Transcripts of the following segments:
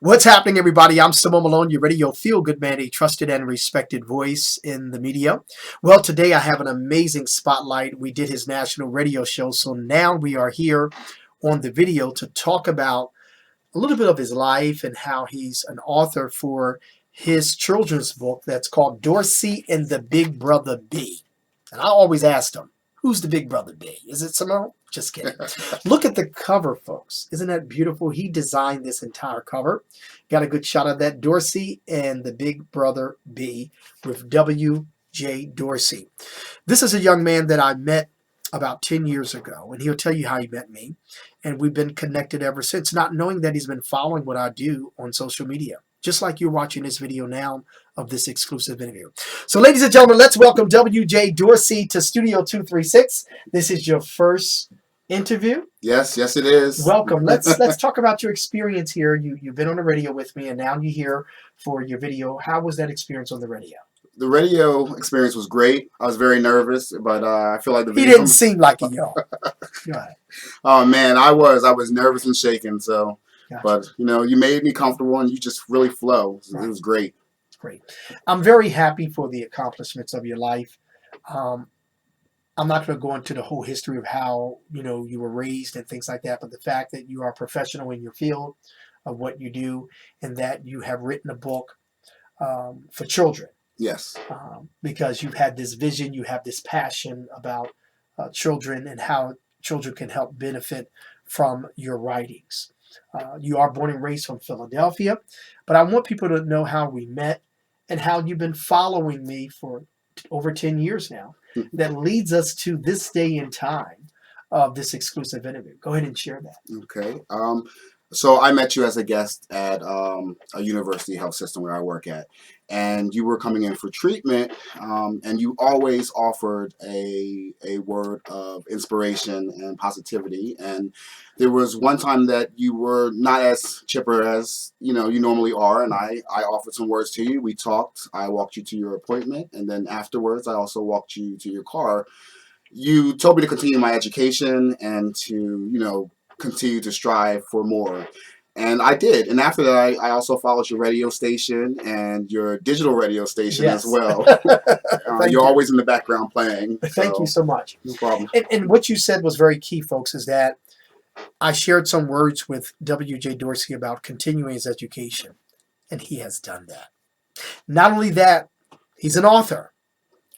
What's happening, everybody? I'm Simone Malone, your radio feel-good man, a trusted and respected voice in the media. Well, today I have an amazing spotlight. We did his national radio show, so now we are here on the video to talk about a little bit of his life and how he's an author for his children's book that's called Dorsey and the Big Brother Bee. And I always asked him, who's the Big Brother Bee? Is it Simone? Just kidding. Look at the cover, folks. Isn't that beautiful? He designed this entire cover. Got a good shot of that. Dorsey and the Big Brother Bee with W.J. Dorsey. This is a young man that I met about 10 years ago, and he'll tell you how he met me. And we've been connected ever since, not knowing that he's been following what I do on social media, just like you're watching this video now of this exclusive interview. So, ladies and gentlemen, let's welcome W.J. Dorsey to Studio 236. This is your first interview. Yes, it is. Welcome. Let's talk about your experience here. You've been on the radio with me, and now you're here for your video. How was that experience on the radio? The radio experience was great. I was very nervous, but I feel like the video... He didn't seem like it, y'all. Go ahead. Oh, man, I was nervous and shaking, so... Gotcha. But, you made me comfortable, and you just really flow. It was great. Great. I'm very happy for the accomplishments of your life. I'm not going to go into the whole history of how, you were raised and things like that, but the fact that you are a professional in your field of what you do and that you have written a book for children. Yes. Because you've had this vision, you have this passion about children and how children can help benefit from your writings. You are born and raised from Philadelphia, but I want people to know how we met and how you've been following me for over 10 years now. That leads us to this day and time of this exclusive interview. Go ahead and share that. Okay. So I met you as a guest at a university health system where I work at, and you were coming in for treatment, and you always offered a word of inspiration and positivity. And there was one time that you were not as chipper as you normally are, and I offered some words to you. We talked. I walked you to your appointment, and then afterwards I also walked you to your car. You told me to continue my education and to continue to strive for more. And I did. And after that, I also followed your radio station and your digital radio station as well. You're always in the background playing. Thank you so much. No problem. And what you said was very key, folks, is that I shared some words with W.J. Dorsey about continuing his education, and he has done that. Not only that, he's an author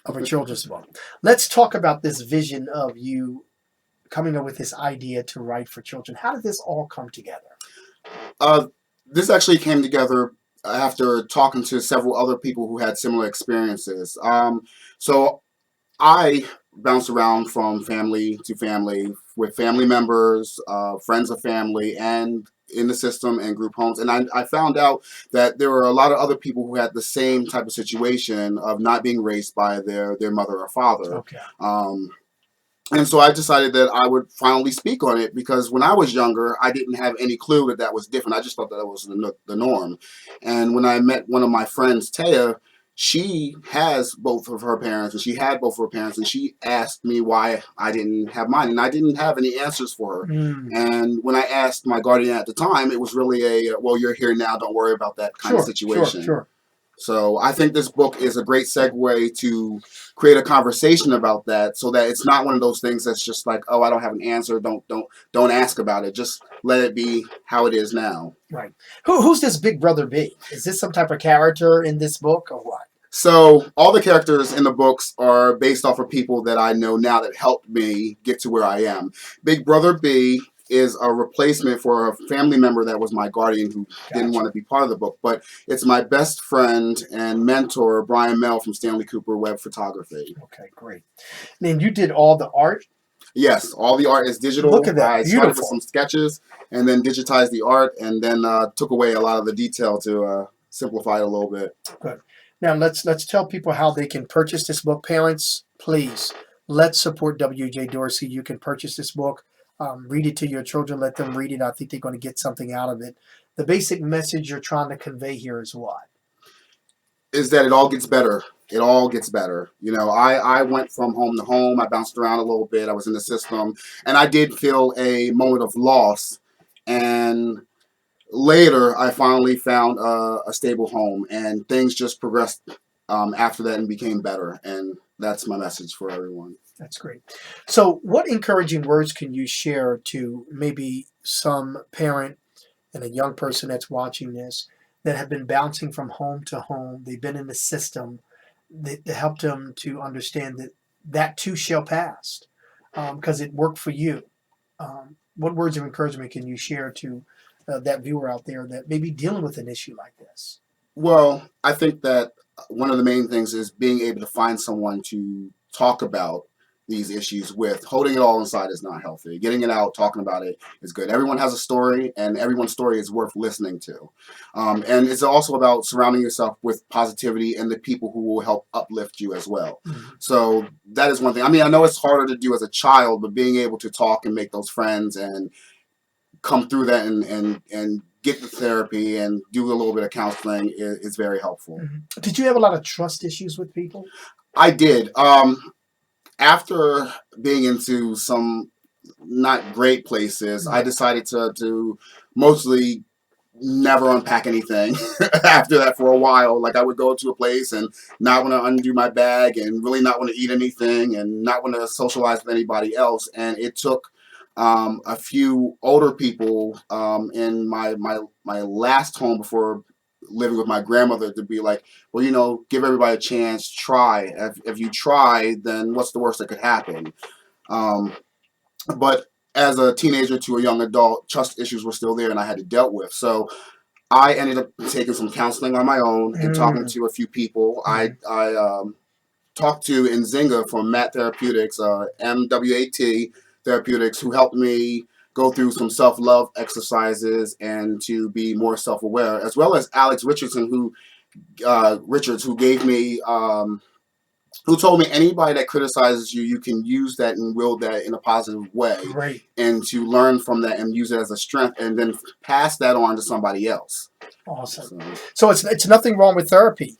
of a children's book. Let's talk about this vision of you coming up with this idea to write for children. How did this all come together? This actually came together after talking to several other people who had similar experiences. So I bounced around from family to family with family members, friends of family, and in the system and group homes. And I found out that there were a lot of other people who had the same type of situation of not being raised by their mother or father. Okay. And so I decided that I would finally speak on it, because when I was younger, I didn't have any clue that that was different. I just thought that was the norm. And when I met one of my friends, Taya, she has both of her parents, and she had both of her parents, and she asked me why I didn't have mine, and I didn't have any answers for her. And when I asked my guardian at the time, it was really well, you're here now, don't worry about that kind of situation. Sure. So I think this book is a great segue to create a conversation about that, so that it's not one of those things that's just like, oh, I don't have an answer, don't ask about it. Just let it be how it is now. Right. Who's this Big Brother Bee? Is this some type of character in this book or what? So all the characters in the books are based off of people that I know now that helped me get to where I am. Big Brother Bee is a replacement for a family member that was my guardian who didn't want to be part of the book. But it's my best friend and mentor, Brian Mell from Stanley Cooper Web Photography. Okay, great. And you did all the art? Yes, all the art is digital. Look at that. I started with some sketches and then digitized the art, and then took away a lot of the detail to simplify it a little bit. Good. Now let's tell people how they can purchase this book. Parents, please, let's support W.J. Dorsey. You can purchase this book. Read it to your children. Let them read it. I think they're going to get something out of it. The basic message you're trying to convey here is what? Is that it all gets better. It all gets better. I went from home to home. I bounced around a little bit. I was in the system. And I did feel a moment of loss. And later, I finally found a stable home, and things just progressed after that and became better. And that's my message for everyone. That's great. So, what encouraging words can you share to maybe some parent and a young person that's watching this that have been bouncing from home to home? They've been in the system that helped them to understand that that too shall pass because it worked for you. What words of encouragement can you share to that viewer out there that may be dealing with an issue like this? Well, I think that one of the main things is being able to find someone to talk about these issues with. Holding it all inside is not healthy. Getting it out, talking about it is good. Everyone has a story, and everyone's story is worth listening to. And it's also about surrounding yourself with positivity and the people who will help uplift you as well. Mhm. So that is one thing. I mean, I know it's harder to do as a child, but being able to talk and make those friends and come through that and get the therapy and do a little bit of counseling is very helpful. Did you have a lot of trust issues with people? I did. After being into some not great places, I decided to mostly never unpack anything after that for a while. Like I would go to a place and not want to undo my bag and really not want to eat anything and not want to socialize with anybody else. And it took a few older people in my last home before living with my grandmother to be like, well, give everybody a chance, try. If you try, then what's the worst that could happen? Um, but as a teenager to a young adult, trust issues were still there and I had to deal with. So I ended up taking some counseling on my own and talking to a few people. I talked to Nzinga from MAT Therapeutics, MWAT Therapeutics, who helped me go through some self-love exercises and to be more self-aware, as well as Alex Richardson, who gave me who told me anybody that criticizes you, you can use that and wield that in a positive way, Great. and to learn from that and use it as a strength, and then pass that on to somebody else. Awesome. So it's nothing wrong with therapy.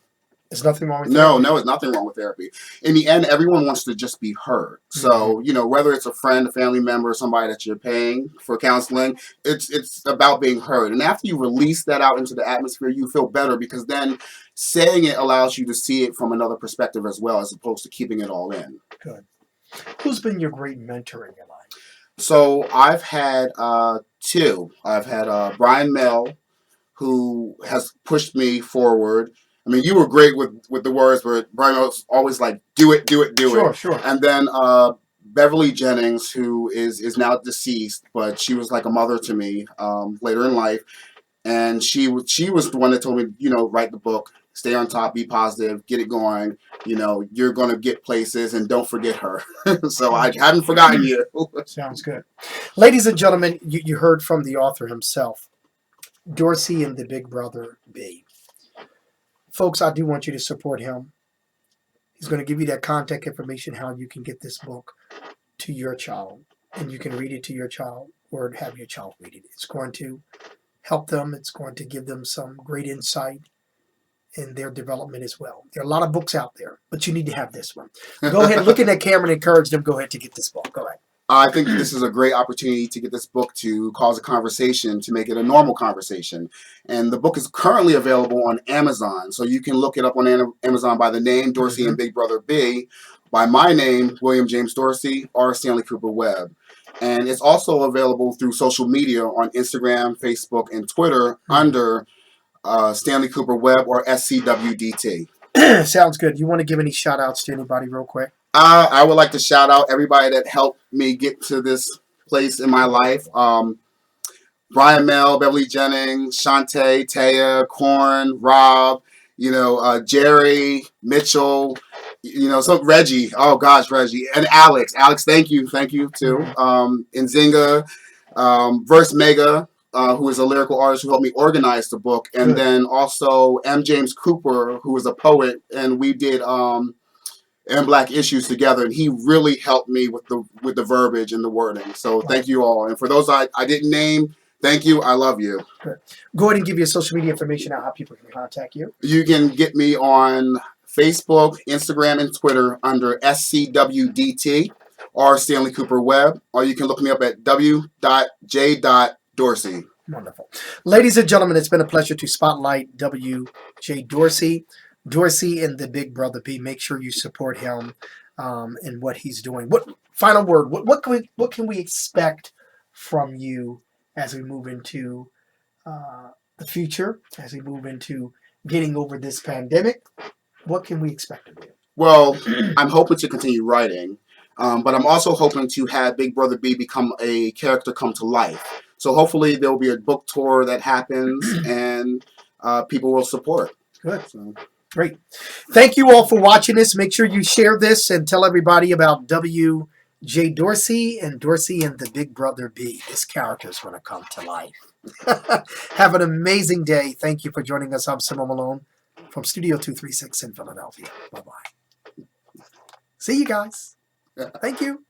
There's nothing wrong with therapy. No, it's nothing wrong with therapy. In the end, everyone wants to just be heard. So, whether it's a friend, a family member, somebody that you're paying for counseling, it's about being heard. And after you release that out into the atmosphere, you feel better because then saying it allows you to see it from another perspective as well, as opposed to keeping it all in. Good. Who's been your great mentor in your life? So I've had two. I've had Brian Mell, who has pushed me forward. I mean, you were great with the words, but Brian was always like, do it, do it, do it. Sure. And then Beverly Jennings, who is now deceased, but she was like a mother to me later in life. And she was the one that told me, write the book, stay on top, be positive, get it going. You're going to get places, and don't forget her. So I haven't forgotten you. Sounds good. Ladies and gentlemen, you heard from the author himself, Dorsey and the Big Brother Bee. Folks, I do want you to support him. He's going to give you that contact information, how you can get this book to your child, and you can read it to your child or have your child read it. It's going to help them. It's going to give them some great insight in their development as well. There are a lot of books out there, but you need to have this one. Go ahead, look in that camera and encourage them. Go ahead to get this book. Go ahead. I think this is a great opportunity to get this book to cause a conversation, to make it a normal conversation. And the book is currently available on Amazon. So you can look it up on Amazon by the name Dorsey and Big Brother B, by my name, William James Dorsey, or Stanley Cooper Webb. And it's also available through social media on Instagram, Facebook, and Twitter under Stanley Cooper Webb or SCWDT. Sounds good. You want to give any shout outs to anybody real quick? I would like to shout out everybody that helped me get to this place in my life. Brian Mell, Beverly Jennings, Shantae, Taya, Corn, Rob, Jerry, Mitchell, Reggie. Oh gosh, Reggie and Alex. Alex, thank you too. Nzinga, Verse Mega, who is a lyrical artist who helped me organize the book, and then also M. James Cooper, who is a poet, and we did and Black Issues together, and he really helped me with the verbiage and the wording. So thank you all, and for those I didn't name, thank you. I love you. Good. Go ahead and give your social media information out, how people can contact you. You can get me on Facebook, Instagram, and Twitter under SCWDT or Stanley Cooper Webb, or you can look me up at w.j.dorsey. Wonderful. Ladies and gentlemen, it's been a pleasure to spotlight W.J. Dorsey. Dorsey and the Big Brother B. Make sure you support him in what he's doing. What final word? What can we expect from you as we move into the future? As we move into getting over this pandemic, what can we expect of Well, you? I'm hoping to continue writing, but I'm also hoping to have Big Brother B become a character come to life. So hopefully there will be a book tour that happens, and people will support. Good. So. Great. Thank you all for watching this. Make sure you share this and tell everybody about W.J. Dorsey and Dorsey and the Big Brother B. This character is going to come to life. Have an amazing day. Thank you for joining us. I'm Simon Malone from Studio 236 in Philadelphia. Bye-bye. See you guys. Thank you.